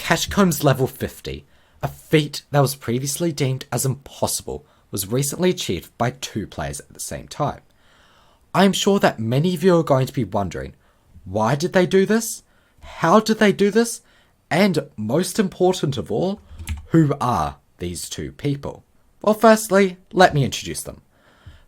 Catacombs level 50, a feat that was previously deemed as impossible, was recently achieved by 2 players at the same time. I am sure that many of you are going to be wondering, why did they do this? How did they do this? And most important of all, who are these 2 people? Well, firstly, let me introduce them.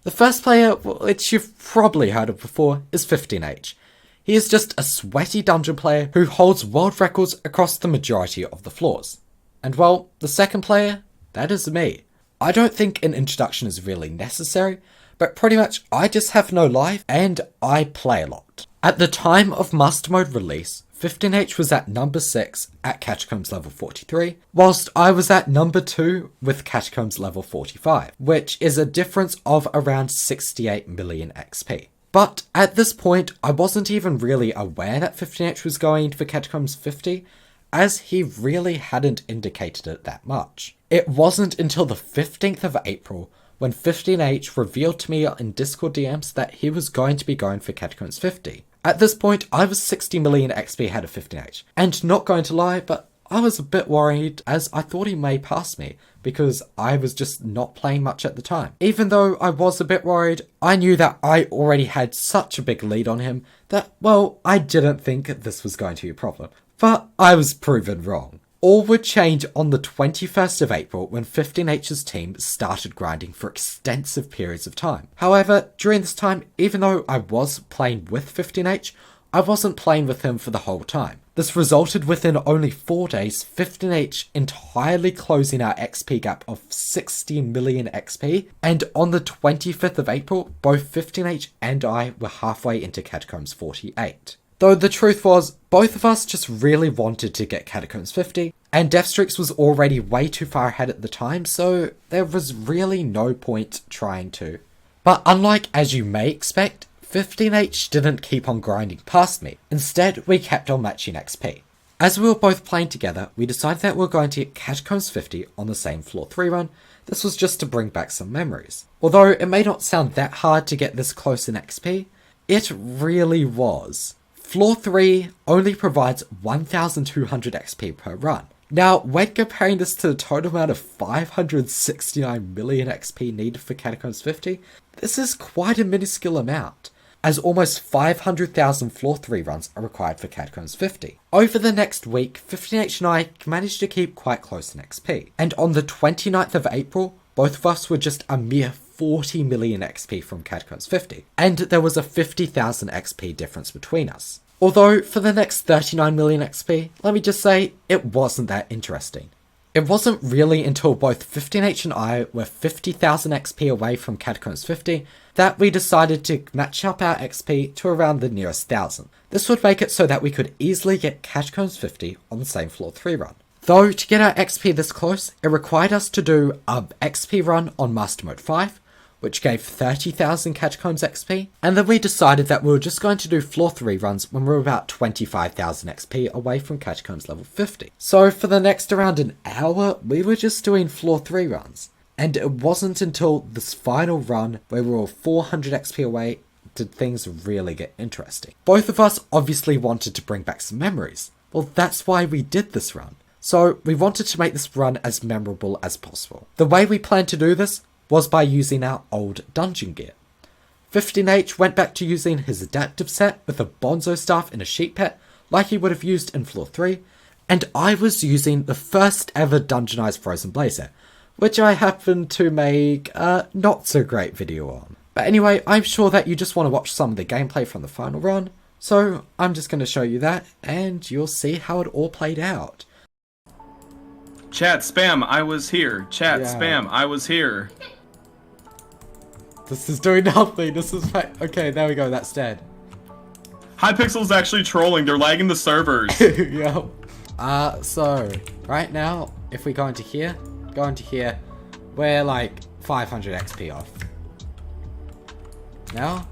The first player, which you've probably heard of before, is 15H. He is just a sweaty dungeon player who holds world records across the majority of the floors. And well, the second player, that is me. I don't think an introduction is really necessary, but pretty much I just have no life and I play a lot. At the time of Master Mode release, 15H was at number 6 at Catacombs level 43, whilst I was at number 2 with Catacombs level 45, which is a difference of around 68 million XP. But at this point, I wasn't even really aware that 15H was going for Catacombs 50, as he really hadn't indicated it that much. It wasn't until the 15th of April when 15H revealed to me in Discord DMs that he was going to be going for Catacombs 50. At this point, I was 60 million XP ahead of 15H, and not going to lie, but I was a bit worried as I thought he may pass me, because I was just not playing much at the time. Even though I was a bit worried, I knew that I already had such a big lead on him that, well, I didn't think this was going to be a problem. But I was proven wrong. All would change on the 21st of April when 15H's team started grinding for extensive periods of time. However, during this time, even though I was playing with 15H, I wasn't playing with him for the whole time. This resulted within only 4 days, 15H entirely closing our XP gap of 60 million XP, and on the 25th of April, both 15H and I were halfway into Catacombs 48. Though the truth was, both of us just really wanted to get Catacombs 50, and Deathstreaks was already way too far ahead at the time, so there was really no point trying to. But unlike as you may expect, 15H didn't keep on grinding past me. Instead, we kept on matching XP. As we were both playing together, we decided that we were going to get Catacombs 50 on the same floor 3 run. This was just to bring back some memories. Although it may not sound that hard to get this close in XP, it really was. Floor 3 only provides 1200 XP per run. Now, when comparing this to the total amount of 569 million XP needed for Catacombs 50, this is quite a minuscule amount, as almost 500,000 floor 3 runs are required for Catacombs 50. Over the next week, 15H and I managed to keep quite close in XP, and on the 29th of April, both of us were just a mere 40 million XP from Catacombs 50, and there was a 50,000 XP difference between us. Although, for the next 39 million XP, let me just say, it wasn't that interesting. It wasn't really until both 15H and I were 50,000 XP away from Catacombs 50 that we decided to match up our XP to around the nearest 1000. This would make it so that we could easily get Catacombs 50 on the same floor 3 run. Though, to get our XP this close, it required us to do a XP run on Master Mode 5, which gave 30,000 Catacombs XP, and then we decided that we were just going to do floor 3 runs when we were about 25,000 XP away from Catacombs level 50. So for the next around an hour, we were just doing floor 3 runs. And it wasn't until this final run, where we were 400 XP away, did things really get interesting. Both of us obviously wanted to bring back some memories. Well, that's why we did this run. So we wanted to make this run as memorable as possible. The way we planned to do this was by using our old dungeon gear. 15H went back to using his adaptive set with a bonzo staff in a sheep pet, like he would have used in floor 3, and I was using the first ever dungeonized frozen blazer, which I happened to make a not so great video on. But anyway, I'm sure that you just want to watch some of the gameplay from the final run, so I'm just going to show you that, and you'll see how it all played out. Chat, spam, I was here. Chat, spam, I was here. This is doing nothing. This is okay, there we go. That's dead. Hypixel's actually trolling. They're lagging the servers. Yep. So right now, if we go into here, we're like 500 XP off. Now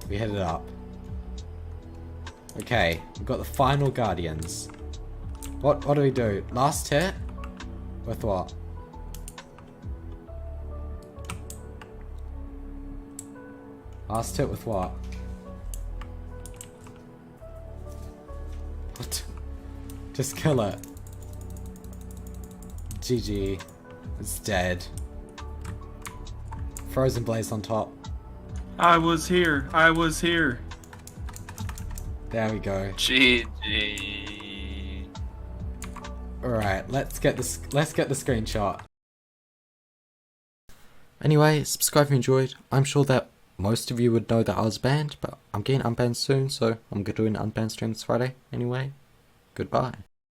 we hit it up. Okay, we've got the final Guardians. What do we do? Last hit with what? Last hit with what? What? Just kill it. GG. It's dead. Frozen Blaze on top. I was here. I was here. There we go. GG. Alright, let's get the screenshot. Anyway, subscribe if you enjoyed. I'm sure that most of you would know that I was banned, but I'm getting unbanned soon, so I'm doing an unbanned stream this Friday. Anyway, goodbye.